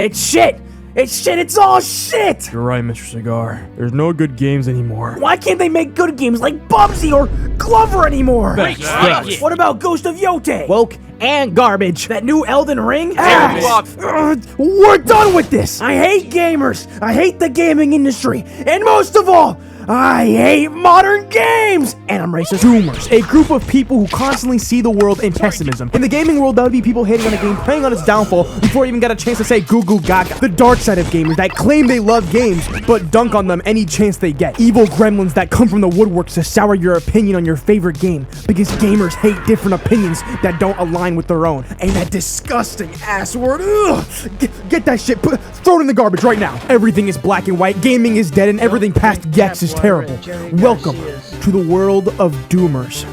It's shit! It's shit! It's all shit! You're right, Mr. Cigar. There's no good games anymore. Why can't they make good games like Bubsy or Glover anymore? What about Ghost of Yote? Woke and garbage. That new Elden Ring? We're done with this! I hate gamers! I hate the gaming industry! And most of all, I hate modern games! And I'm racist. Doomers, a group of people who constantly see the world in pessimism. In the gaming world, that would be people hating on a game, preying on its downfall before it even got a chance to say goo goo gaga. The dark side of gamers that claim they love games, but dunk on them any chance they get. Evil gremlins that come from the woodworks to sour your opinion on your favorite game, because gamers hate different opinions that don't align with their own. And that disgusting ass word, ugh! Get that shit, throw it in the garbage right now. Everything is black and white, gaming is dead, and everything past Gex is terrible. Welcome to the world of Doomers.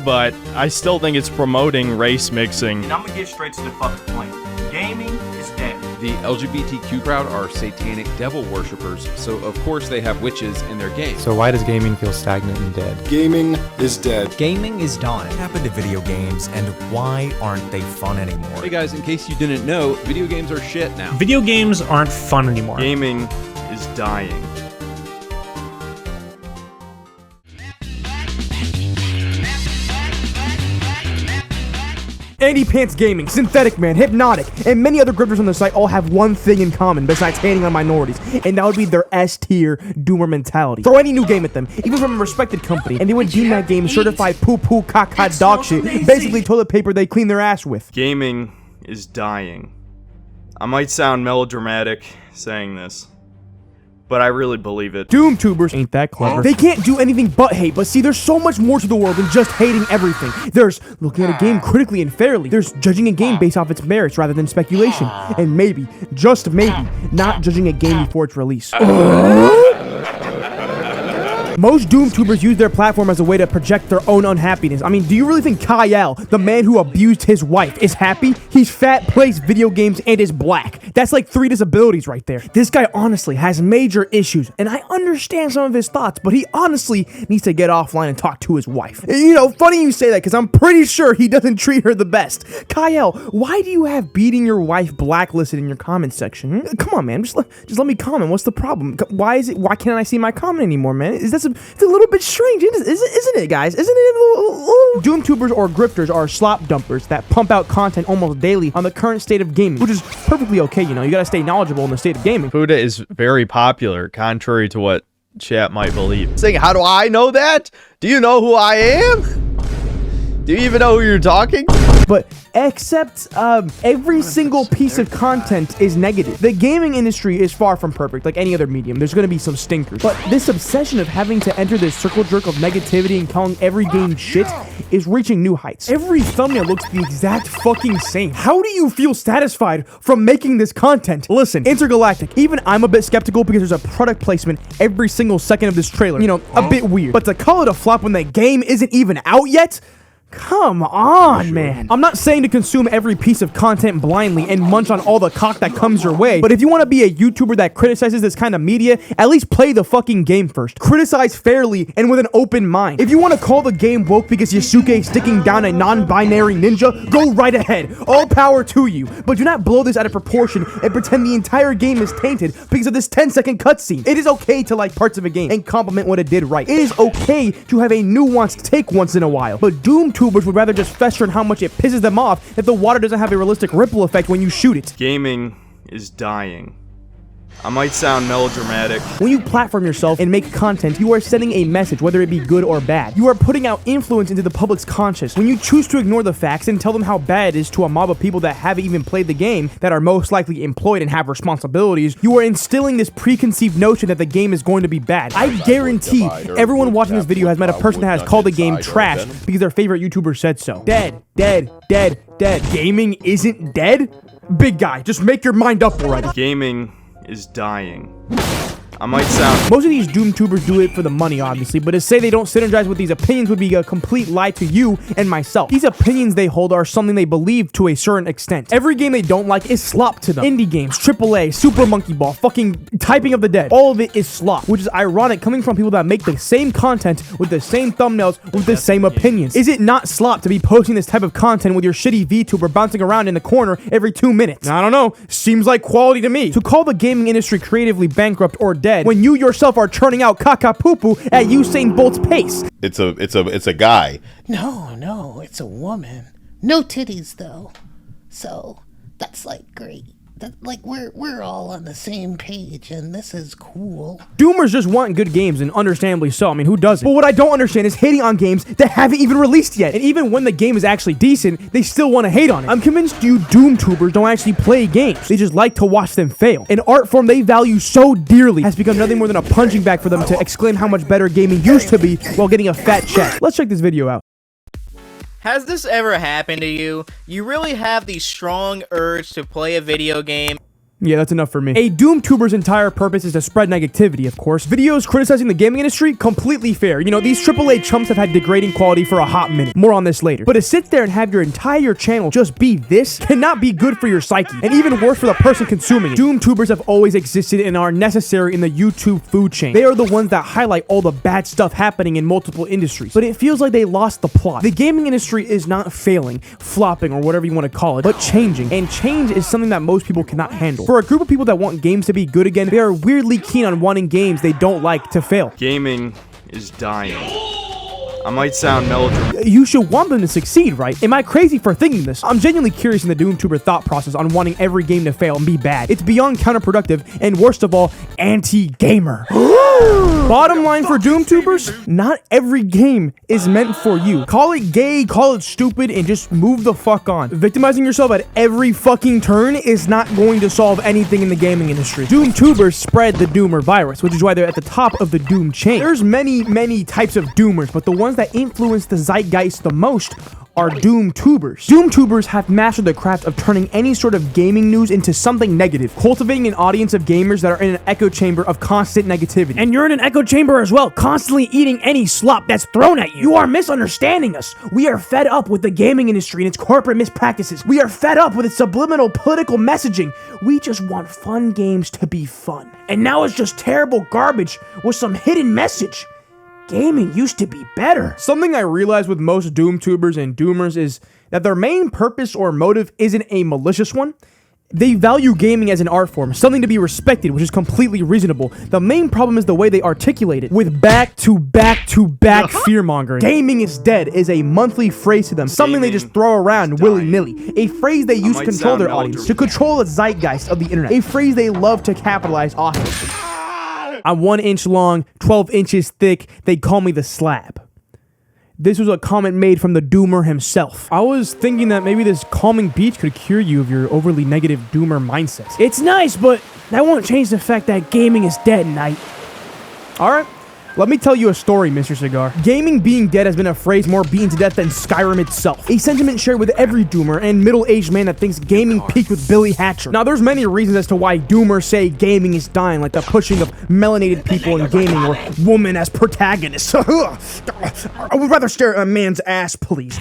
But I still think it's promoting race mixing. And I'm gonna get straight to the fucking point. Gaming is dead. The LGBTQ crowd are satanic devil worshippers, so of course they have witches in their game. So why does gaming feel stagnant and dead? Gaming is dead. Gaming is dying. What happened to video games, and why aren't they fun anymore? Hey guys, in case you didn't know, video games are shit now. Video games aren't fun anymore. Gaming is dying. Andy Pants Gaming, Synthetic Man, Hypnotic, and many other grifters on the site all have one thing in common besides hating on minorities, and that would be their S-tier doomer mentality. Throw any new game at them, even from a respected company, and they would deem that game certified poo-poo caca dog shit, basically toilet paper they clean their ass with. Gaming is dying. I might sound melodramatic saying this, but I really believe it. Doomtubers ain't that clever. They can't do anything but hate, but see, there's so much more to the world than just hating everything. There's looking at a game critically and fairly. There's judging a game based off its merits rather than speculation. And maybe, just maybe, not judging a game before its release. Most Doomtubers use their platform as a way to project their own unhappiness. I mean, do you really think Kyle, the man who abused his wife, is happy? He's fat, plays video games, and is black. That's like 3 disabilities right there. This guy honestly has major issues, and I understand some of his thoughts, but he honestly needs to get offline and talk to his wife. You know, funny you say that, because I'm pretty sure he doesn't treat her the best. Kyle, why do you have beating your wife blacklisted in your comment section? Come on, man, just let me comment. What's the problem? Why can't I see my comment anymore, man? It's a little bit strange, isn't it, guys? Isn't it? Doomtubers or grifters are slop dumpers that pump out content almost daily on the current state of gaming, which is perfectly okay, you know. You gotta stay knowledgeable in the state of gaming. Fuda is very popular, contrary to what chat might believe. Saying, how do I know that? Do you know who I am? Do you even know who you're talking? But except every single piece of content is negative. The gaming industry is far from perfect, like any other medium. There's gonna be some stinkers. But this obsession of having to enter this circle jerk of negativity and calling every game shit is reaching new heights. Every thumbnail looks the exact fucking same. How do you feel satisfied from making this content? Listen, Intergalactic, even I'm a bit skeptical because there's a product placement every single second of this trailer. You know, a bit weird. But to call it a flop when the game isn't even out yet? Come on, man. I'm not saying to consume every piece of content blindly and munch on all the cock that comes your way, but if you want to be a YouTuber that criticizes this kind of media, at least play the fucking game first. Criticize fairly and with an open mind. If you want to call the game woke because Yasuke is sticking down a non-binary ninja, go right ahead. All power to you. But do not blow this out of proportion and pretend the entire game is tainted because of this 10-second cutscene. It is okay to like parts of a game and compliment what it did right. It is okay to have a nuanced take once in a while, but Doomtubers would rather just fester in how much it pisses them off if the water doesn't have a realistic ripple effect when you shoot it. Gaming is dying. I might sound melodramatic. When you platform yourself and make content, you are sending a message, whether it be good or bad. You are putting out influence into the public's conscience. When you choose to ignore the facts and tell them how bad it is to a mob of people that haven't even played the game, that are most likely employed and have responsibilities, you are instilling this preconceived notion that the game is going to be bad. I guarantee everyone watching this video has met a person that has called the game trash because their favorite YouTuber said so. Dead, dead, dead, dead. Gaming isn't dead? Big guy, just make your mind up already. Gaming is dying. I might sound... Most of these Doomtubers do it for the money, obviously, but to say they don't synergize with these opinions would be a complete lie to you and myself. These opinions they hold are something they believe to a certain extent. Every game they don't like is slop to them. Indie games, AAA, Super Monkey Ball, fucking Typing of the Dead. All of it is slop, which is ironic coming from people that make the same content with the same thumbnails with the same opinions. Is it not slop to be posting this type of content with your shitty VTuber bouncing around in the corner every 2 minutes? I don't know. Seems like quality to me. To call the gaming industry creatively bankrupt or dead when you yourself are churning out caca poo-poo at Usain Bolt's pace. It's a guy. No, it's a woman. No titties though. So that's like great. That, like we're all on the same page and this is cool. Doomers just want good games, and understandably so. I mean, who doesn't? But what I don't understand is hating on games that haven't even released yet. And even when the game is actually decent, they still want to hate on it. I'm convinced you Doomtubers don't actually play games. They just like to watch them fail. An art form they value so dearly has become nothing more than a punching bag for them to exclaim how much better gaming used to be while getting a fat check. Let's check this video out. Has this ever happened to you? You really have the strong urge to play a video game. Yeah, that's enough for me. A Doomtuber's entire purpose is to spread negativity, of course. Videos criticizing the gaming industry, completely fair. You know, these AAA chumps have had degrading quality for a hot minute. More on this later. But to sit there and have your entire channel just be this cannot be good for your psyche. And even worse for the person consuming it. Doomtubers have always existed and are necessary in the YouTube food chain. They are the ones that highlight all the bad stuff happening in multiple industries. But it feels like they lost the plot. The gaming industry is not failing, flopping, or whatever you want to call it, but changing. And change is something that most people cannot handle. For a group of people that want games to be good again, they are weirdly keen on wanting games they don't like to fail. Gaming is dying. I might sound melodramatic. You should want them to succeed, right? Am I crazy for thinking this? I'm genuinely curious in the Doomtuber thought process on wanting every game to fail and be bad. It's beyond counterproductive and, worst of all, anti-gamer. Bottom line for Doomtubers, not every game is meant for you. Call it gay, call it stupid, and just move the fuck on. Victimizing yourself at every fucking turn is not going to solve anything in the gaming industry. Doomtubers spread the Doomer virus, which is why they're at the top of the Doom chain. There's many types of Doomers, but the ones that influence the zeitgeist the most are Doomtubers. Doomtubers have mastered the craft of turning any sort of gaming news into something negative, cultivating an audience of gamers that are in an echo chamber of constant negativity. And you're in an echo chamber as well, constantly eating any slop that's thrown at you. You are misunderstanding us. We are fed up with the gaming industry and its corporate mispractices. We are fed up with its subliminal political messaging. We just want fun games to be fun. And now it's just terrible garbage with some hidden message. Gaming used to be better. Something I realize with most Doomtubers and Doomers is that their main purpose or motive isn't a malicious one. They value gaming as an art form, something to be respected, which is completely reasonable. The main problem is the way they articulate it, with back-to-back fear-mongering. Gaming is dead is a monthly phrase to them, something they just throw around willy-nilly. A phrase they use to control their audience, to control the zeitgeist of the internet. A phrase they love to capitalize off of. I'm 1 inch long, 12 inches thick, they call me the Slab. This was a comment made from the Doomer himself. I was thinking that maybe this calming beach could cure you of your overly negative Doomer mindset. It's nice, but that won't change the fact that gaming is dead, Knight. Alright. Let me tell you a story, Mr. Cigar. Gaming being dead has been a phrase more beaten to death than Skyrim itself. A sentiment shared with every Doomer and middle-aged man that thinks gaming peaked with Billy Hatcher. Now, there's many reasons as to why Doomers say gaming is dying, like the pushing of melanated people in gaming or women as protagonists. I would rather stare at a man's ass, please.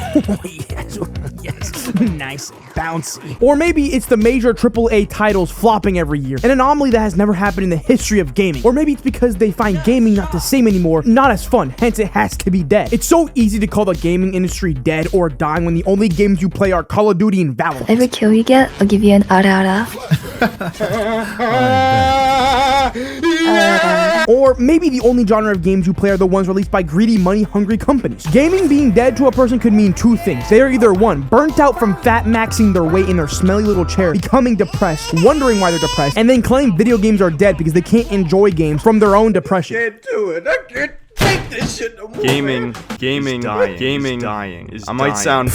Yes, nice, bouncy. Or maybe it's the major AAA titles flopping every year, an anomaly that has never happened in the history of gaming. Or maybe it's because they find gaming not the same anymore, not as fun, hence it has to be dead. It's so easy to call the gaming industry dead or dying when the only games you play are Call of Duty and Valorant. Every kill you get, I'll give you an ara. Or maybe the only genre of games you play are the ones released by greedy, money-hungry companies. Gaming being dead to a person could mean two things. They are either one, burnt out from fat-maxing their weight in their smelly little chair, becoming depressed, wondering why they're depressed, and then claim video games are dead because they can't enjoy games from their own depression. Can't do it. I can't take this shit no more. Gaming dying. I might sound...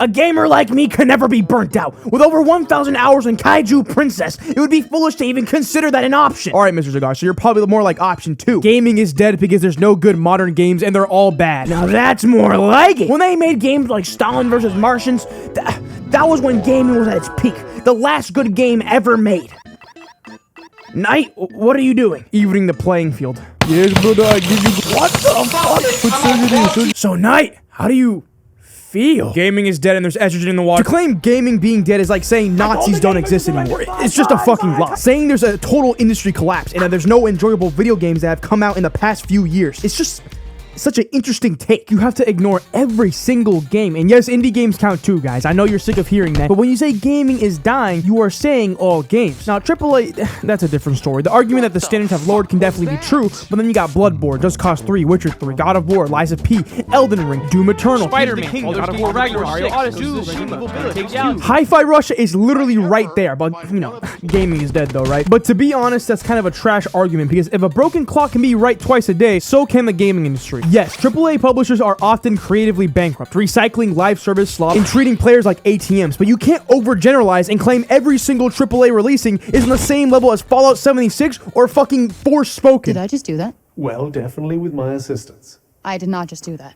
A gamer like me could never be burnt out. With over 1,000 hours in Kaiju Princess, it would be foolish to even consider that an option. Alright, Mr. Cigar, so you're probably more like option 2. Gaming is dead because there's no good modern games and they're all bad. Now that's more like it. When they made games like Stalin vs. Martians, that was when gaming was at its peak. The last good game ever made. Knight, what are you doing? Evening the playing field. Yes, brother, I give you... What the fuck? So, Knight, how do you feel? Gaming is dead and there's estrogen in the water. To claim gaming being dead is like saying Nazis don't exist anymore. It's just a fucking lie. Saying there's a total industry collapse and that there's no enjoyable video games that have come out in the past few years. It's just... such an interesting take. You have to ignore every single game. And yes, indie games count too, guys. I know you're sick of hearing that. But when you say gaming is dying, you are saying all games. Now, AAA, that's a different story. The argument that the standards have lowered can definitely be true, but then you got Bloodborne, Just Cause 3, Witcher 3, God of War, Lies of P, Elden Ring, Doom Eternal, Spider-Man, God of War, Ragnarok, Mario Odyssey, Hi-Fi Russia is literally right there, but, you know, gaming is dead though, right? But to be honest, that's kind of a trash argument, because if a broken clock can be right twice a day, so can the gaming industry. Yes, AAA publishers are often creatively bankrupt, recycling live service slop and treating players like ATMs, but you can't overgeneralize and claim every single AAA releasing is on the same level as Fallout 76 or fucking Forspoken. Did I just do that? Well, definitely with my assistance. I did not just do that.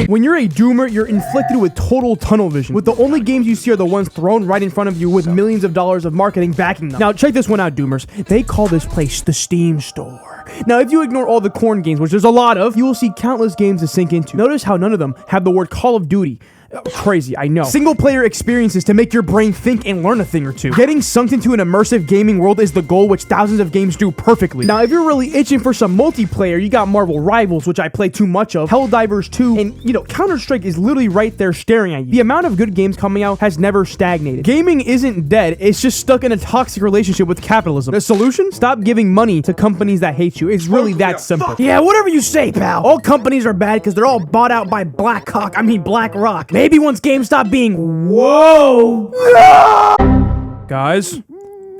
When you're a doomer, you're inflicted with total tunnel vision, with the only games you see are the ones thrown right in front of you with millions of dollars of marketing backing them. Now, check this one out, doomers. They call this place the Steam Store. Now, if you ignore all the corn games, which there's a lot of, you will see countless games to sink into. Notice how none of them have the word Call of Duty. Crazy, I know. Single player experiences to make your brain think and learn a thing or two. Getting sunk into an immersive gaming world is the goal, which thousands of games do perfectly. Now, if you're really itching for some multiplayer, you got Marvel Rivals, which I play too much of, Helldivers 2, and, you know, Counter-Strike is literally right there staring at you. The amount of good games coming out has never stagnated. Gaming isn't dead, it's just stuck in a toxic relationship with capitalism. The solution? Stop giving money to companies that hate you. It's really that simple. Yeah, whatever you say, pal. All companies are bad because they're all bought out by BlackRock. Maybe once games stop being whoa. Guys,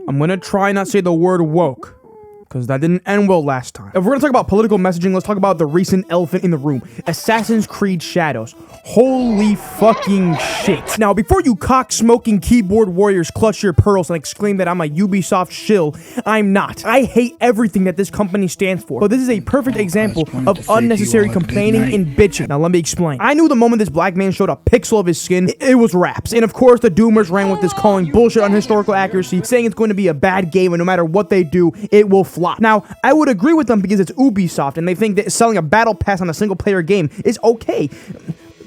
I'm gonna try not to say the word woke, because that didn't end well last time. If we're gonna talk about political messaging, let's talk about the recent elephant in the room, Assassin's Creed Shadows. Holy fucking shit. Now, before you cock-smoking keyboard warriors clutch your pearls and exclaim that I'm a Ubisoft shill, I'm not. I hate everything that this company stands for, but this is a perfect example of unnecessary complaining and bitching. Now, let me explain. I knew the moment this black man showed a pixel of his skin, it was raps. And of course, the doomers ran with this calling bullshit on historical accuracy, saying it's going to be a bad game and no matter what they do, it will flop. Now, I would agree with them because it's Ubisoft and they think that selling a battle pass on a single player game is okay.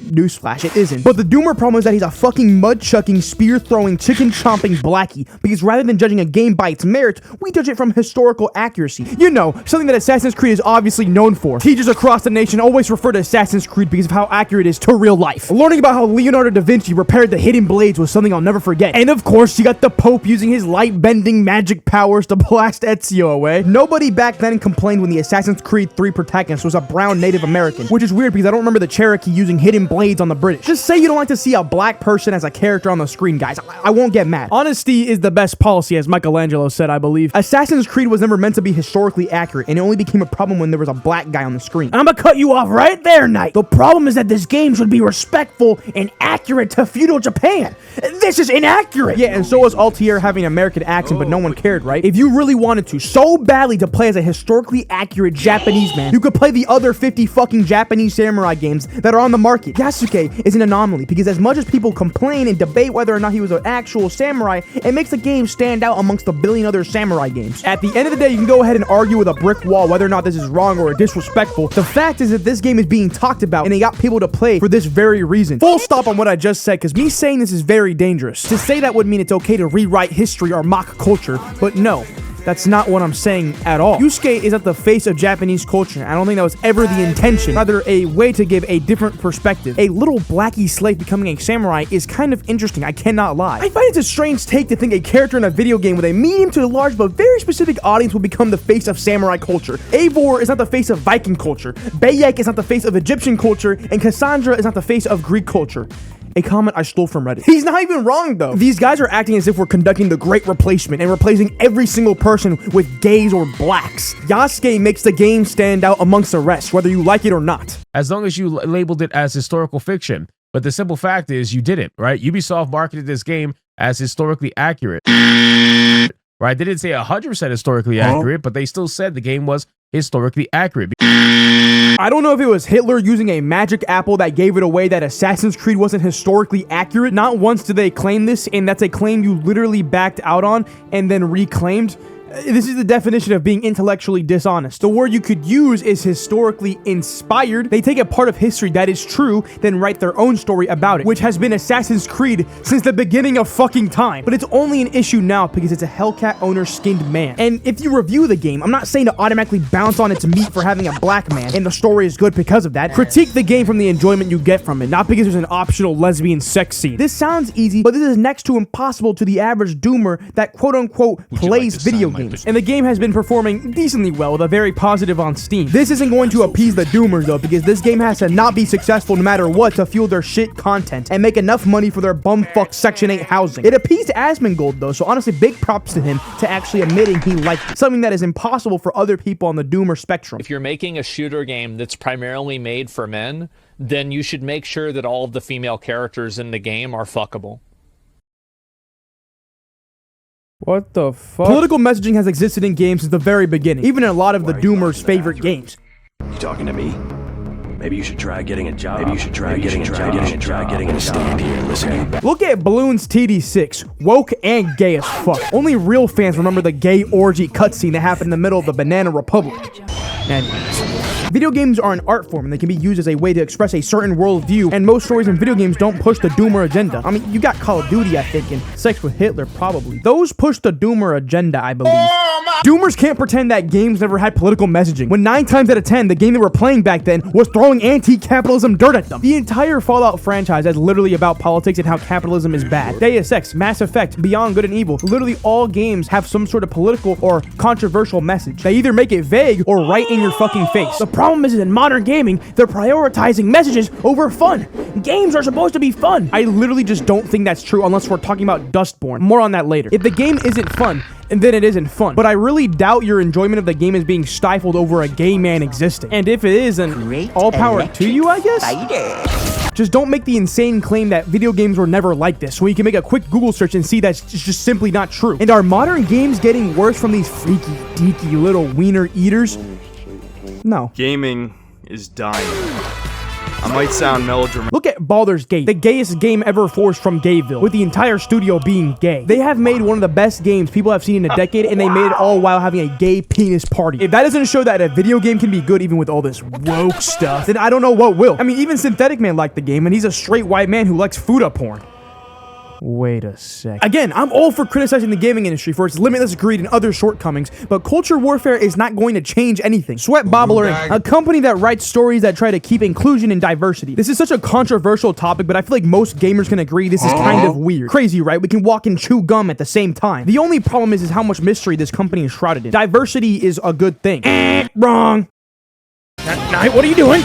Newsflash, it isn't. But the doomer problem is that he's a fucking mud-chucking, spear-throwing, chicken-chomping blackie, because rather than judging a game by its merits, we judge it from historical accuracy. You know, something that Assassin's Creed is obviously known for. Teachers across the nation always refer to Assassin's Creed because of how accurate it is to real life. Learning about how Leonardo da Vinci repaired the hidden blades was something I'll never forget. And of course, you got the Pope using his light-bending magic powers to blast Ezio away. Nobody back then complained when the Assassin's Creed 3 protagonist was a brown Native American, which is weird because I don't remember the Cherokee using hidden blades on the British. Just say you don't like to see a black person as a character on the screen, guys. I won't get mad. Honesty is the best policy, as Michelangelo said, I believe. Assassin's Creed was never meant to be historically accurate, and it only became a problem when there was a black guy on the screen. I'm gonna cut you off right there, Knight. The problem is that this game should be respectful and accurate to feudal Japan. This is inaccurate. Yeah, and so was Altair having an American accent, but no one cared, right? If you really wanted to so badly to play as a historically accurate Japanese man, you could play the other 50 fucking Japanese samurai games that are on the market. Yasuke is an anomaly because as much as people complain and debate whether or not he was an actual samurai, it makes the game stand out amongst a billion other samurai games. At the end of the day, you can go ahead and argue with a brick wall whether or not this is wrong or disrespectful. The fact is that this game is being talked about and they got people to play for this very reason. Full stop on what I just said, because me saying this is very dangerous. To say that would mean it's okay to rewrite history or mock culture, but no. That's not what I'm saying at all. Yusuke is at the face of Japanese culture. I don't think that was ever the intention. Rather, a way to give a different perspective. A little blackie slave becoming a samurai is kind of interesting, I cannot lie. I find it's a strange take to think a character in a video game with a medium to large but very specific audience will become the face of samurai culture. Eivor is not the face of Viking culture. Bayek is not the face of Egyptian culture. And Cassandra is not the face of Greek culture. A comment I stole from Reddit. He's not even wrong, though. These guys are acting as if we're conducting the Great Replacement and replacing every single person with gays or blacks. Yasuke makes the game stand out amongst the rest, whether you like it or not. As long as you labeled it as historical fiction. But the simple fact is you didn't, right? Ubisoft marketed this game as historically accurate. Right? They didn't say 100% historically accurate, but they still said the game was historically accurate. I don't know if it was Hitler using a magic apple that gave it away that Assassin's Creed wasn't historically accurate. Not once did they claim this, and that's a claim you literally backed out on and then reclaimed. This is the definition of being intellectually dishonest. The word you could use is historically inspired. They take a part of history that is true, then write their own story about it, which has been Assassin's Creed since the beginning of fucking time. But it's only an issue now because it's a Hellcat owner-skinned man. And if you review the game, I'm not saying to automatically bounce on its meat for having a black man, and the story is good because of that. Critique the game from the enjoyment you get from it, not because there's an optional lesbian sex scene. This sounds easy, but this is next to impossible to the average doomer that quote-unquote plays video games. And the game has been performing decently well with a very positive on Steam. This isn't going to appease the doomers though, because this game has to not be successful no matter what to fuel their shit content and make enough money for their bumfuck Section 8 housing. It appeased Asmongold though, so honestly big props to him to actually admitting he liked it, something that is impossible for other people on the doomer spectrum. If you're making a shooter game that's primarily made for men, then you should make sure that all of the female characters in the game are fuckable. What the fuck? Political messaging has existed in games since the very beginning, even in a lot of the doomers' favorite games. You talking to me? Maybe you should try getting a job. Maybe you should try getting a stand here and listen. Look at Balloon's TD6, woke and gay as fuck. Only real fans remember the gay orgy cutscene that happened in the middle of the Banana Republic. Anyways. Video games are an art form and they can be used as a way to express a certain worldview, and most stories in video games don't push the doomer agenda. I mean, you got Call of Duty, I think, and Sex with Hitler, probably. Those push the doomer agenda, I believe. Doomers can't pretend that games never had political messaging, when 9 times out of 10, the game they were playing back then was throwing anti-capitalism dirt at them. The entire Fallout franchise is literally about politics and how capitalism is bad. Deus Ex, Mass Effect, Beyond Good and Evil, literally all games have some sort of political or controversial message. They either make it vague or right in your fucking face. The problem is in modern gaming, they're prioritizing messages over fun. Games are supposed to be fun. I literally just don't think that's true unless we're talking about Dustborn. More on that later. If the game isn't fun, and then it isn't fun. But I really doubt your enjoyment of the game is being stifled over a gay man existing. And if it is, then all power to you, I guess? Just don't make the insane claim that video games were never like this, so you can make a quick Google search and see that's just simply not true. And are modern games getting worse from these freaky, deaky little wiener eaters? No. Gaming is dying. I might sound melodramatic. Look at Baldur's Gate, the gayest game ever forced from Gayville, with the entire studio being gay. They have made one of the best games people have seen in a decade, and they made it all while having a gay penis party. If that doesn't show that a video game can be good even with all this woke stuff, then I don't know what will. I mean, even Synthetic Man liked the game, and he's a straight white man who likes Fuda porn. Wait a sec. Again, I'm all for criticizing the gaming industry for its limitless greed and other shortcomings, but culture warfare is not going to change anything. Sweat Bobbler Inc., a company that writes stories that try to keep inclusion and diversity. This is such a controversial topic, but I feel like most gamers can agree this is kind of weird. Crazy, right? We can walk and chew gum at the same time. The only problem is how much mystery this company is shrouded in. Diversity is a good thing. Wrong. Night, what are you doing?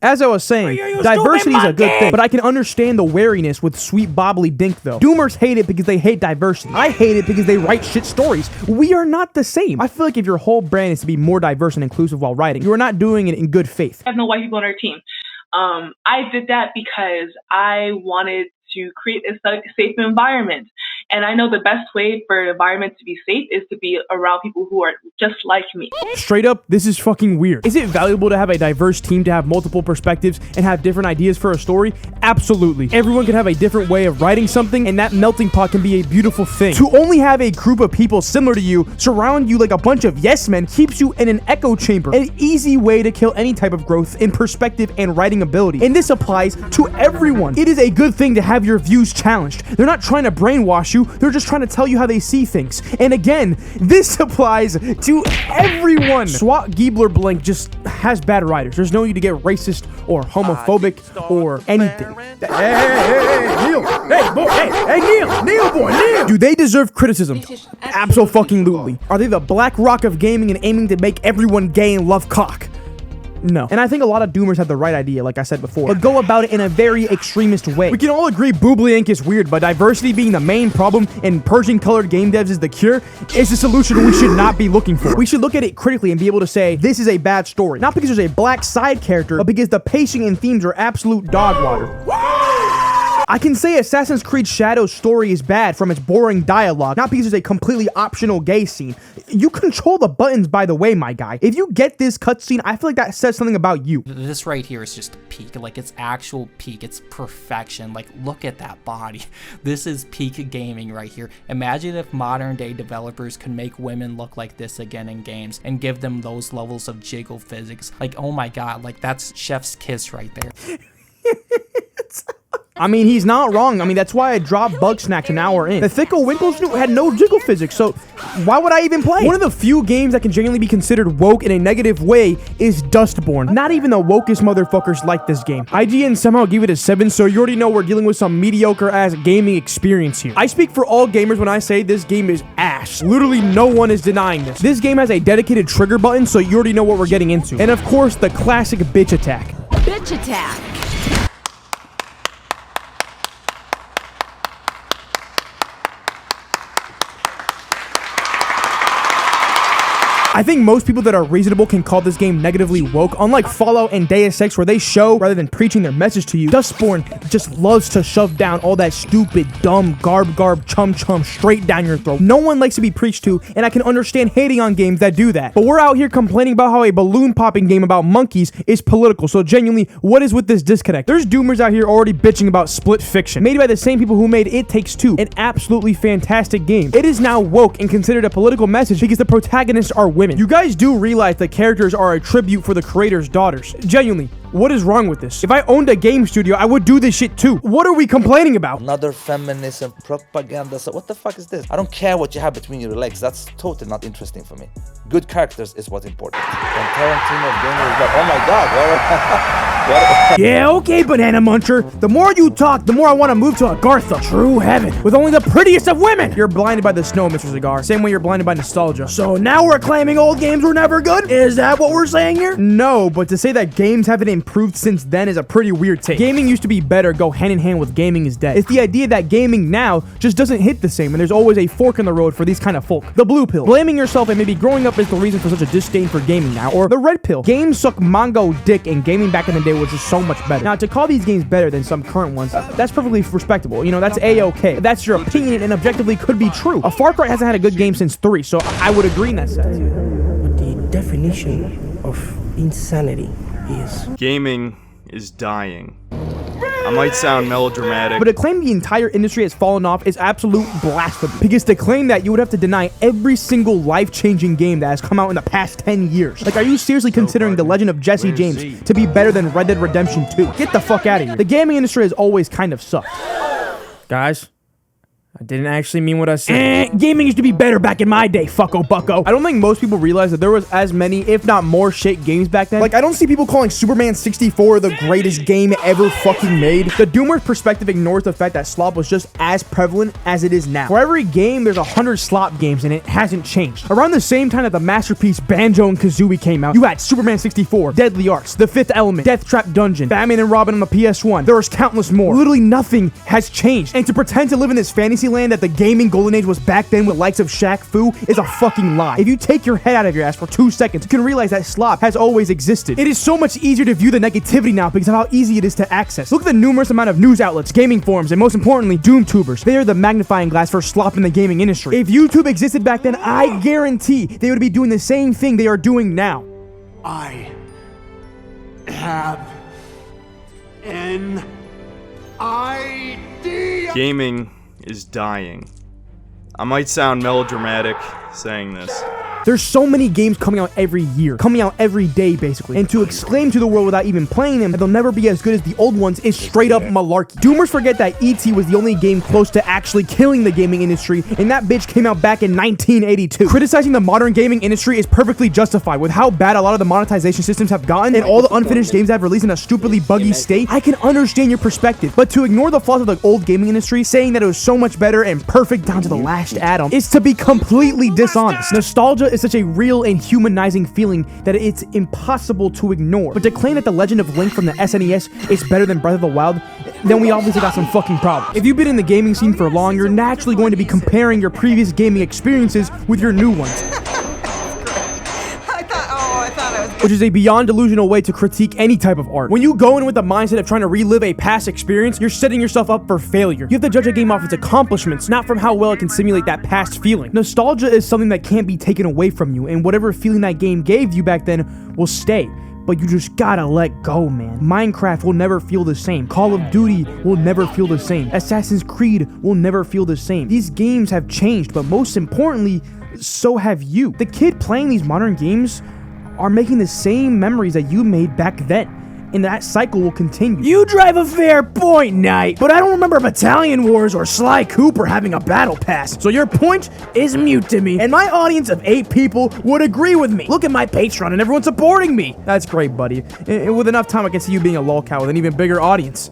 As I was saying, diversity is a good thing, but I can understand the wariness with Sweet Bobbly Dink though. Doomers hate it because they hate diversity. I hate it because they write shit stories. We are not the same. I feel like if your whole brand is to be more diverse and inclusive while writing, you are not doing it in good faith. I have no white people on our team. I did that because I wanted to create a safe environment. And I know the best way for an environment to be safe is to be around people who are just like me. Straight up, this is fucking weird. Is it valuable to have a diverse team to have multiple perspectives and have different ideas for a story? Absolutely. Everyone can have a different way of writing something, and that melting pot can be a beautiful thing. To only have a group of people similar to you surround you like a bunch of yes men keeps you in an echo chamber. An easy way to kill any type of growth in perspective and writing ability. And this applies to everyone. It is a good thing to have your views challenged. They're not trying to brainwash you. They're just trying to tell you how they see things. And again, this applies to everyone. SWAT Giebler Blink just has bad writers. There's no need to get racist or homophobic or anything. Hey, Neil. Hey, boy. Hey, Neil. Neil, boy, Neil. Do they deserve criticism? Absolutely. Are they the Black Rock of gaming and aiming to make everyone gay and love cock? No. And I think a lot of doomers have the right idea, like I said before, but go about it in a very extremist way. We can all agree Boobly Inc. is weird, but diversity being the main problem and purging colored game devs is the cure is the solution we should not be looking for. We should look at it critically and be able to say, this is a bad story. Not because there's a black side character, but because the pacing and themes are absolute dog water. I can say Assassin's Creed Shadow's story is bad from its boring dialogue, not because there's a completely optional gay scene. You control the buttons, by the way, my guy. If you get this cutscene, I feel like that says something about you. This right here is just peak. Like, it's actual peak. It's perfection. Like, look at that body. This is peak gaming right here. Imagine if modern day developers could make women look like this again in games and give them those levels of jiggle physics. Like, oh my god, like, that's chef's kiss right there. I mean, he's not wrong. I mean, that's why I dropped Bug Snacks an hour in. The Thickle Winkles had no jiggle physics, so why would I even play? One of the few games that can genuinely be considered woke in a negative way is Dustborn. Not even the wokest motherfuckers like this game. IGN somehow gave it a 7, so you already know we're dealing with some mediocre-ass gaming experience here. I speak for all gamers when I say this game is ass. Literally no one is denying this. This game has a dedicated trigger button, so you already know what we're getting into. And of course, the classic bitch attack. Bitch attack. I think most people that are reasonable can call this game negatively woke. Unlike Fallout and Deus Ex, where they show rather than preaching their message to you, Dustborn just loves to shove down all that stupid, dumb, garb, chum straight down your throat. No one likes to be preached to, and I can understand hating on games that do that. But we're out here complaining about how a balloon popping game about monkeys is political. So genuinely, what is with this disconnect? There's doomers out here already bitching about Split Fiction, made by the same people who made It Takes Two, an absolutely fantastic game. It is now woke and considered a political message because the protagonists are women. You guys do realize the characters are a tribute for the creator's daughters. Genuinely, what is wrong with this? If I owned a game studio, I would do this shit too. What are we complaining about? Another feminism propaganda. So what the fuck is this? I don't care what you have between your legs. That's totally not interesting for me. Good characters is what's important. When Tarantino Gamer is like, oh my god, Yeah, okay, Banana Muncher. The more you talk, the more I want to move to Agartha. True heaven, with only the prettiest of women. You're blinded by the snow, Mr. Cigar. Same way you're blinded by nostalgia. So now we're claiming old games were never good? Is that what we're saying here? No, but to say that games haven't improved since then is a pretty weird take. Gaming used to be better, go hand in hand with gaming is dead. It's the idea that gaming now just doesn't hit the same, and there's always a fork in the road for these kind of folk. The blue pill, blaming yourself and maybe growing up is the reason for such a disdain for gaming now. Or the red pill, games suck Mongo dick and gaming back in the day was just so much better. Now, to call these games better than some current ones, that's perfectly respectable. You know, that's a-okay. That's your opinion and objectively could be true. A Far Cry hasn't had a good game since 3, so I would agree in that sense. The definition of insanity is Gaming is dying. I might sound melodramatic, but to claim the entire industry has fallen off is absolute blasphemy. Because to claim that, you would have to deny every single life-changing game that has come out in the past 10 years. Like, are you seriously considering The Legend of Jesse James to be better than Red Dead Redemption 2? Get the fuck out of here. The gaming industry has always kind of sucked. Guys, I didn't actually mean what I said. Gaming used to be better back in my day, fucko bucko. I don't think most people realize that there was as many, if not more, shit games back then. Like, I don't see people calling Superman 64 the greatest game ever fucking made. The Doomer's perspective ignores the fact that slop was just as prevalent as it is now. For every game, there's 100 slop games, and it hasn't changed. Around the same time that the masterpiece Banjo and Kazooie came out, you had Superman 64, Deadly Arts, The Fifth Element, Death Trap Dungeon, Batman and Robin on the PS1. There was countless more. Literally nothing has changed. And to pretend to live in this fantasy land that the gaming golden age was back then with likes of Shaq Fu is a fucking lie. If you take your head out of your ass for 2 seconds, you can realize that slop has always existed. It is so much easier to view the negativity now because of how easy it is to access. Look at the numerous amount of news outlets, gaming forums, and most importantly, Doomtubers. They are the magnifying glass for slop in the gaming industry. If YouTube existed back then, I guarantee they would be doing the same thing they are doing now. I have an idea. Gaming is dying. I might sound melodramatic saying this. There's so many games coming out every year, coming out every day, basically. And to exclaim to the world without even playing them that they'll never be as good as the old ones is straight up malarkey. Doomers forget that E.T. was the only game close to actually killing the gaming industry, and that bitch came out back in 1982. Criticizing the modern gaming industry is perfectly justified with how bad a lot of the monetization systems have gotten and all the unfinished games that have released in a stupidly buggy state. I can understand your perspective, but to ignore the flaws of the old gaming industry, saying that it was so much better and perfect down to the last atom, is to be completely dishonest. Nostalgia is such a real and humanizing feeling that it's impossible to ignore. But to claim that The Legend of Link from the SNES is better than Breath of the Wild, then we obviously got some fucking problems. If you've been in the gaming scene for long, you're naturally going to be comparing your previous gaming experiences with your new ones. I thought I was which is a beyond delusional way to critique any type of art. When you go in with the mindset of trying to relive a past experience, you're setting yourself up for failure. You have to judge a game off its accomplishments, not from how well it can simulate that past feeling. Nostalgia is something that can't be taken away from you, and whatever feeling that game gave you back then will stay. But you just gotta let go, man. Minecraft will never feel the same. Call of Duty will never feel the same. Assassin's Creed will never feel the same. These games have changed, but most importantly, so have you. The kid playing these modern games are making the same memories that you made back then. And that cycle will continue. You drive a fair point, Knight, but I don't remember Battalion Wars or Sly Cooper having a battle pass, so your point is mute to me, and my audience of 8 people would agree with me. Look at my Patreon and everyone supporting me. That's great, buddy. And with enough time, I can see you being a lolcow with an even bigger audience.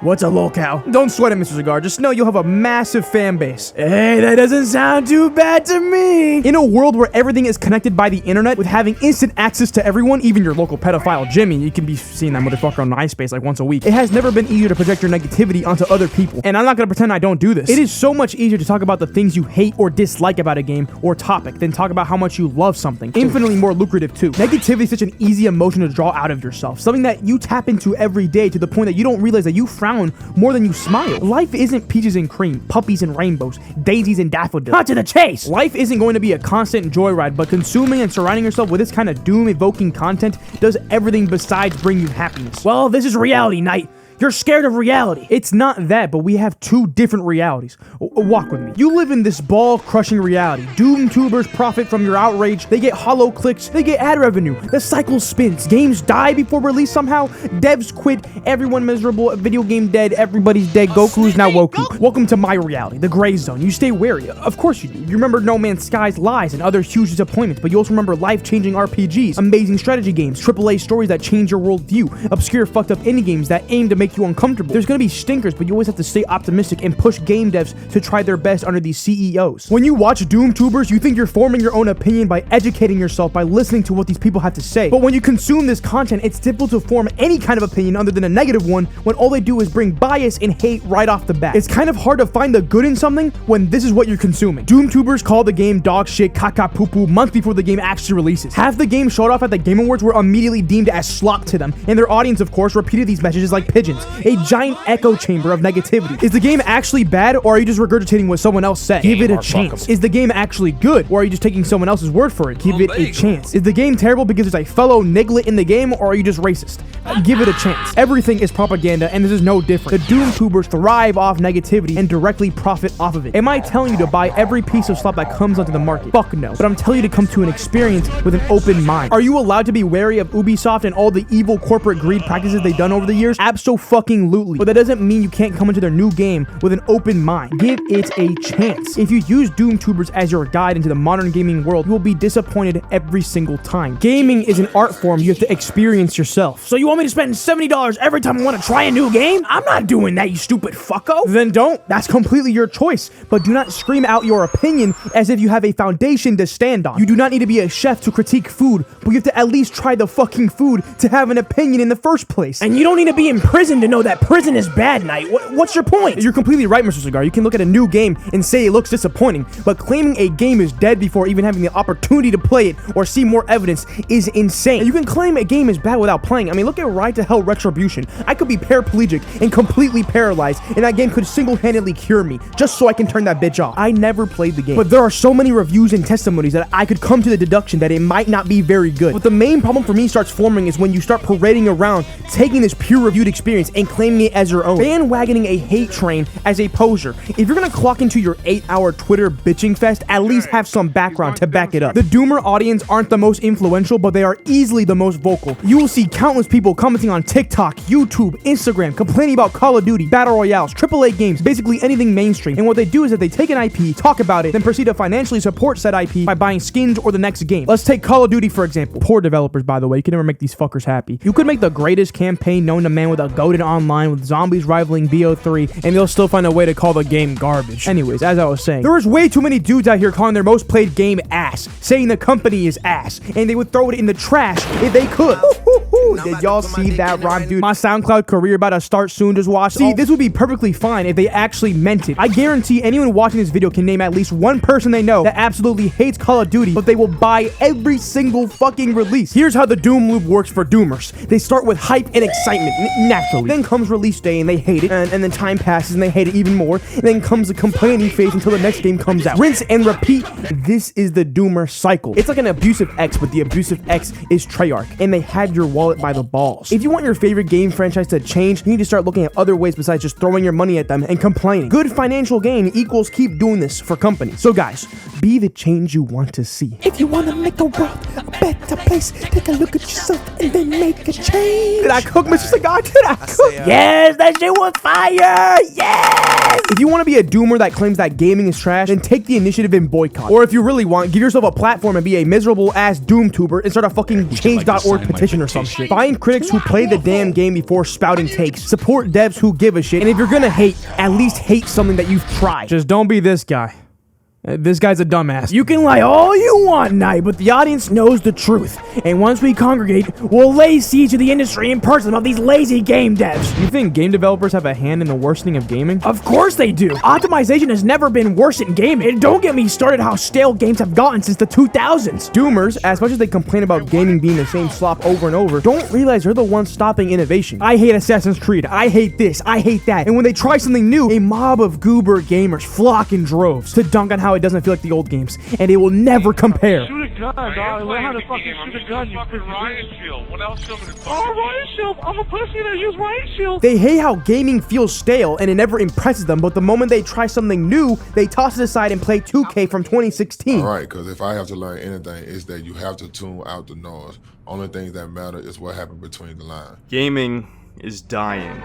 What's a lolcow? Don't sweat it, Mr. Cigar. Just know you'll have a massive fan base. Hey, that doesn't sound too bad to me. In a world where everything is connected by the internet, with having instant access to everyone, even your local pedophile Jimmy, you can be seeing that motherfucker on MySpace like once a week. It has never been easier to project your negativity onto other people. And I'm not gonna pretend I don't do this. It is so much easier to talk about the things you hate or dislike about a game or topic than talk about how much you love something. Infinitely more lucrative too. Negativity is such an easy emotion to draw out of yourself. Something that you tap into every day to the point that you don't realize that you frown more than you smile. Life isn't peaches and cream, puppies and rainbows, daisies and daffodils. Cut to the chase! Life isn't going to be a constant joyride, but consuming and surrounding yourself with this kind of doom-evoking content does everything besides bring you happiness. Well, this is reality, Knight. You're scared of reality. It's not that, but we have 2 different realities. Walk with me. You live in this ball-crushing reality. Doomtubers profit from your outrage. They get hollow clicks. They get ad revenue. The cycle spins. Games die before release somehow. Devs quit. Everyone miserable. Video game dead. Everybody's dead. Goku's now Woku. Welcome to my reality, the gray zone. You stay wary. Of course you do. You remember No Man's Sky's lies and other huge disappointments, but you also remember life-changing RPGs, amazing strategy games, AAA stories that change your worldview, obscure fucked up indie games that aim to make you uncomfortable. There's gonna be stinkers, but you always have to stay optimistic and push game devs to try their best under these CEOs. When you watch Doomtubers, you think you're forming your own opinion by educating yourself by listening to what these people have to say. But when you consume this content, it's difficult to form any kind of opinion other than a negative one when all they do is bring bias and hate right off the bat. It's kind of hard to find the good in something when this is what you're consuming. Doomtubers call the game dog shit, caca poo poo months before the game actually releases. Half the game showed off at the Game Awards were immediately deemed as slop to them, and their audience, of course, repeated these messages like pigeons. A giant echo chamber of negativity. Is the game actually bad, or are you just regurgitating what someone else said? Give it a chance. Is the game actually good, or are you just taking someone else's word for it? Give it a chance. Is the game terrible because there's a fellow niglet in the game, or are you just racist? Give it a chance. Everything is propaganda, and this is no different. The Doomtubers thrive off negativity and directly profit off of it. Am I telling you to buy every piece of slop that comes onto the market? Fuck no. But I'm telling you to come to an experience with an open mind. Are you allowed to be wary of Ubisoft and all the evil corporate greed practices they've done over the years? Abso-fucking-lutely. But that doesn't mean you can't come into their new game with an open mind. Give it a chance. If you use Doomtubers as your guide into the modern gaming world, you will be disappointed every single time. Gaming is an art form you have to experience yourself. So you want me to spend $70 every time I want to try a new game? I'm not doing that, you stupid fucko. Then don't. That's completely your choice. But do not scream out your opinion as if you have a foundation to stand on. You do not need to be a chef to critique food, but you have to at least try the fucking food to have an opinion in the first place. And you don't need to be in prison to know that prison is bad, Knight. What's your point? You're completely right, Mr. Cigar. You can look at a new game and say it looks disappointing, but claiming a game is dead before even having the opportunity to play it or see more evidence is insane. You can claim a game is bad without playing. I mean, look at Ride to Hell Retribution. I could be paraplegic and completely paralyzed, and that game could single-handedly cure me just so I can turn that bitch off. I never played the game, but there are so many reviews and testimonies that I could come to the deduction that it might not be very good. But the main problem for me starts forming is when you start parading around, taking this peer-reviewed experience and claiming it as your own. Bandwagoning a hate train as a poser. If you're gonna clock into your 8-hour Twitter bitching fest, at least have some background to back it up. The Doomer audience aren't the most influential, but they are easily the most vocal. You will see countless people commenting on TikTok, YouTube, Instagram, complaining about Call of Duty, Battle Royales, AAA games, basically anything mainstream. And what they do is that they take an IP, talk about it, then proceed to financially support said IP by buying skins or the next game. Let's take Call of Duty for example. Poor developers, by the way. You can never make these fuckers happy. You could make the greatest campaign known to man with a goated online with zombies rivaling BO3, and they'll still find a way to call the game garbage. Anyways, as I was saying, there is way too many dudes out here calling their most played game ass, saying the company is ass, and they would throw it in the trash if they could. Woo! Did y'all see that rhyme, dude? My SoundCloud career about to start soon. Just watch. See, this would be perfectly fine if they actually meant it. I guarantee anyone watching this video can name at least one person they know that absolutely hates Call of Duty, but they will buy every single fucking release. Here's how the Doom loop works for Doomers. They start with hype and excitement, naturally. Then comes release day and they hate it, and then time passes and they hate it even more. And then comes the complaining phase until the next game comes out. Rinse and repeat. This is the Doomer cycle. It's like an abusive ex, but the abusive ex is Treyarch, and they have your wallet by the balls. If you want your favorite game franchise to change, you need to start looking at other ways besides just throwing your money at them and complaining. Good financial gain equals keep doing this for companies. So guys, be the change you want to see. If you want to make a world a better place, take a look at yourself and then make a change. Did I cook, Mr. Cigar? Did I cook? Yes, that shit was fire! Yes! If you want to be a Doomer that claims that gaming is trash, then take the initiative and boycott. Or if you really want, give yourself a platform and be a miserable ass Doomtuber and start a fucking change.org petition or some shit. Find critics who play the damn game before spouting takes. Support devs who give a shit. And if you're gonna hate, at least hate something that you've tried. Just don't be this guy. This guy's a dumbass. You can lie all you want, Knight, but the audience knows the truth. And once we congregate, we'll lay siege to the industry in person of these lazy game devs. You think game developers have a hand in the worsening of gaming? Of course they do. Optimization has never been worse in gaming. And don't get me started how stale games have gotten since the 2000s. Doomers, as much as they complain about gaming being the same slop over and over, don't realize they're the ones stopping innovation. I hate Assassin's Creed. I hate this. I hate that. And when they try something new, a mob of goober gamers flock in droves to dunk on how it doesn't feel like the old games, and it will never compare. Shoot a gun, dog. Learn how to fucking shoot a gun. Riot Shield. What else? Oh, Riot Shield. I'm a pussy that use Riot Shield. They hate how gaming feels stale, and it never impresses them, but the moment they try something new, they toss it aside and play 2K from 2016. All right, because if I have to learn anything, it's that you have to tune out the noise. Only things that matter is what happened between the lines. Gaming is dying.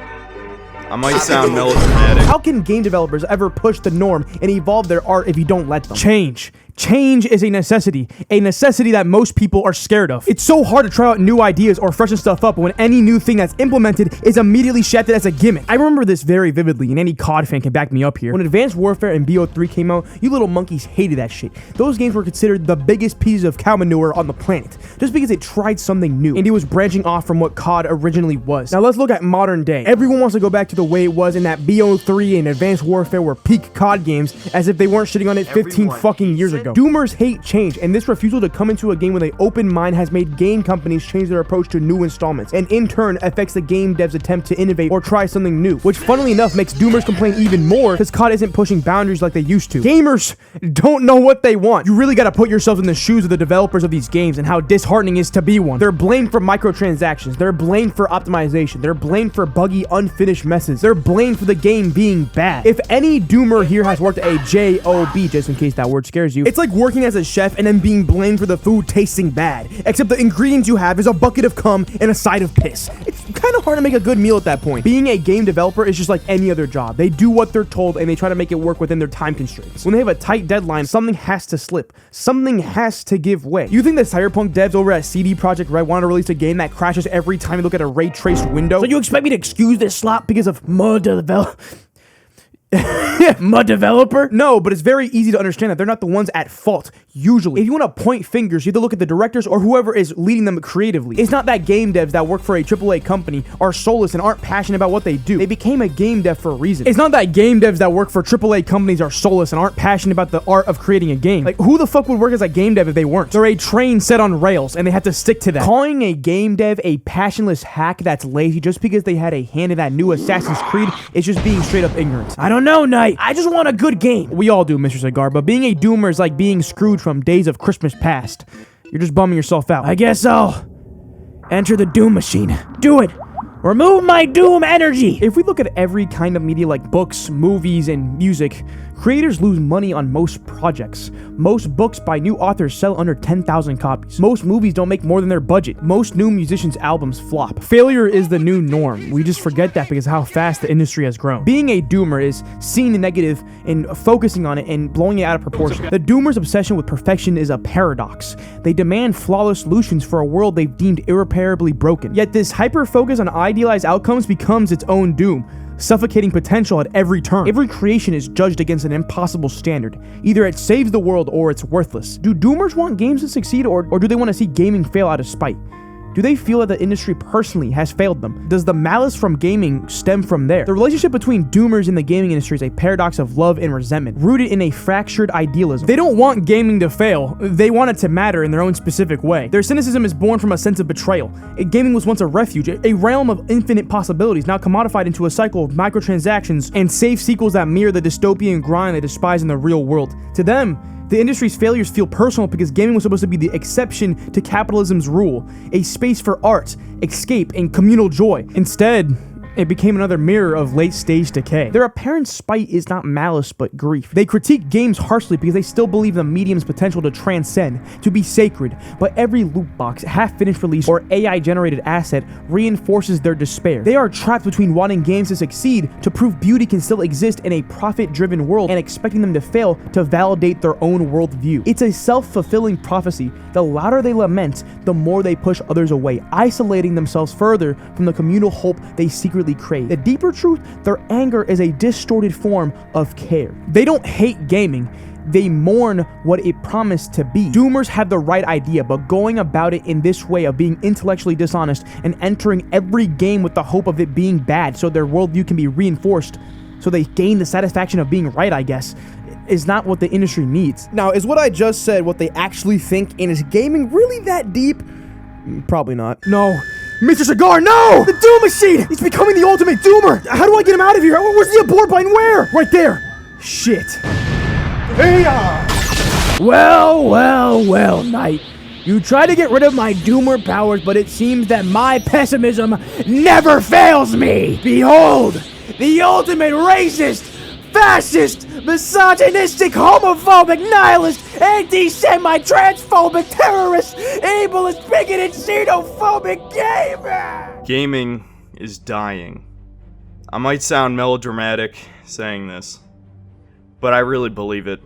I might sound melodramatic. How can game developers ever push the norm and evolve their art if you don't let them? Change. Change is a necessity that most people are scared of. It's so hard to try out new ideas or freshen stuff up when any new thing that's implemented is immediately shafted as a gimmick. I remember this very vividly, and any COD fan can back me up here. When Advanced Warfare and BO3 came out, you little monkeys hated that shit. Those games were considered the biggest pieces of cow manure on the planet, just because it tried something new, and it was branching off from what COD originally was. Now let's look at modern day. Everyone wants to go back to the way it was in that BO3 and Advanced Warfare were peak COD games, as if they weren't shitting on it 15 fucking years ago. Doomers hate change, and this refusal to come into a game with an open mind has made game companies change their approach to new installments, and in turn affects the game devs' attempt to innovate or try something new, which funnily enough makes Doomers complain even more because COD isn't pushing boundaries like they used to. Gamers don't know what they want. You really gotta put yourself in the shoes of the developers of these games and how disheartening it is to be one. They're blamed for microtransactions, they're blamed for optimization, they're blamed for buggy unfinished messes, they're blamed for the game being bad. If any Doomer here has worked at a job, just in case that word scares you, it's like working as a chef and then being blamed for the food tasting bad, except the ingredients you have is a bucket of cum and a side of piss. It's kind of hard to make a good meal at that point. Being a game developer is just like any other job. They do what they're told and they try to make it work within their time constraints. When they have a tight deadline, something has to slip. Something has to give way. You think the Cyberpunk devs over at CD Projekt Red want to release a game that crashes every time you look at a ray traced window? So you expect me to excuse this slop because of mud developer? No, but it's very easy to understand that they're not the ones at fault, usually. If you want to point fingers, you have to look at the directors or whoever is leading them creatively. It's not that game devs that work for a AAA company are soulless and aren't passionate about what they do. They became a game dev for a reason. It's not that game devs that work for AAA companies are soulless and aren't passionate about the art of creating a game. Like, who the fuck would work as a game dev if they weren't? They're a train set on rails and they have to stick to that. Calling a game dev a passionless hack that's lazy just because they had a hand in that new Assassin's Creed is just being straight up ignorant. I don't know, Knight. I just want a good game. We all do, Mr. Cigar, but being a Doomer is like being Scrooge from Days of Christmas Past. You're just bumming yourself out. I guess I'll enter the Doom machine. Do it. Remove my Doom energy. If we look at every kind of media like books, movies, and music, creators lose money on most projects. Most books by new authors sell under 10,000 copies. Most movies don't make more than their budget. Most new musicians' albums flop. Failure is the new norm. We just forget that because of how fast the industry has grown. Being a Doomer is seeing the negative and focusing on it and blowing it out of proportion. The Doomer's obsession with perfection is a paradox. They demand flawless solutions for a world they've deemed irreparably broken. Yet this hyper-focus on idealized outcomes becomes its own doom, suffocating potential at every turn. Every creation is judged against an impossible standard. Either it saves the world or it's worthless. Do Doomers want games to succeed or do they want to see gaming fail out of spite? Do they feel that the industry personally has failed them? Does the malice from gaming stem from there? The relationship between doomers and the gaming industry is a paradox of love and resentment, rooted in a fractured idealism. They don't want gaming to fail, they want it to matter in their own specific way. Their cynicism is born from a sense of betrayal. Gaming was once a refuge, a realm of infinite possibilities, now commodified into a cycle of microtransactions and safe sequels that mirror the dystopian grind they despise in the real world. To them, the industry's failures feel personal because gaming was supposed to be the exception to capitalism's rule, a space for art, escape, and communal joy. Instead, it became another mirror of late-stage decay. Their apparent spite is not malice, but grief. They critique games harshly because they still believe the medium's potential to transcend, to be sacred, but every loot box, half-finished release, or AI-generated asset reinforces their despair. They are trapped between wanting games to succeed, to prove beauty can still exist in a profit-driven world, and expecting them to fail to validate their own worldview. It's a self-fulfilling prophecy. The louder they lament, the more they push others away, isolating themselves further from the communal hope they secretly crave. The deeper truth, their anger is a distorted form of care. They don't hate gaming, they mourn what it promised to be. Doomers have the right idea, but going about it in this way of being intellectually dishonest and entering every game with the hope of it being bad so their worldview can be reinforced, so they gain the satisfaction of being right, I guess, is not what the industry needs. Now, is what I just said what they actually think, and is gaming really that deep? Probably not. No. Mr. Cigar, no! The Doom Machine! He's becoming the ultimate Doomer! How do I get him out of here? Where's the abort button? Where? Right there! Shit. Well, Knight. You try to get rid of my Doomer powers, but it seems that my pessimism never fails me! Behold! The ultimate racist, fascist, misogynistic, homophobic, nihilist, anti-Semite, transphobic, terrorist, ableist, bigoted, xenophobic gamer! Gaming is dying. I might sound melodramatic saying this, but I really believe it.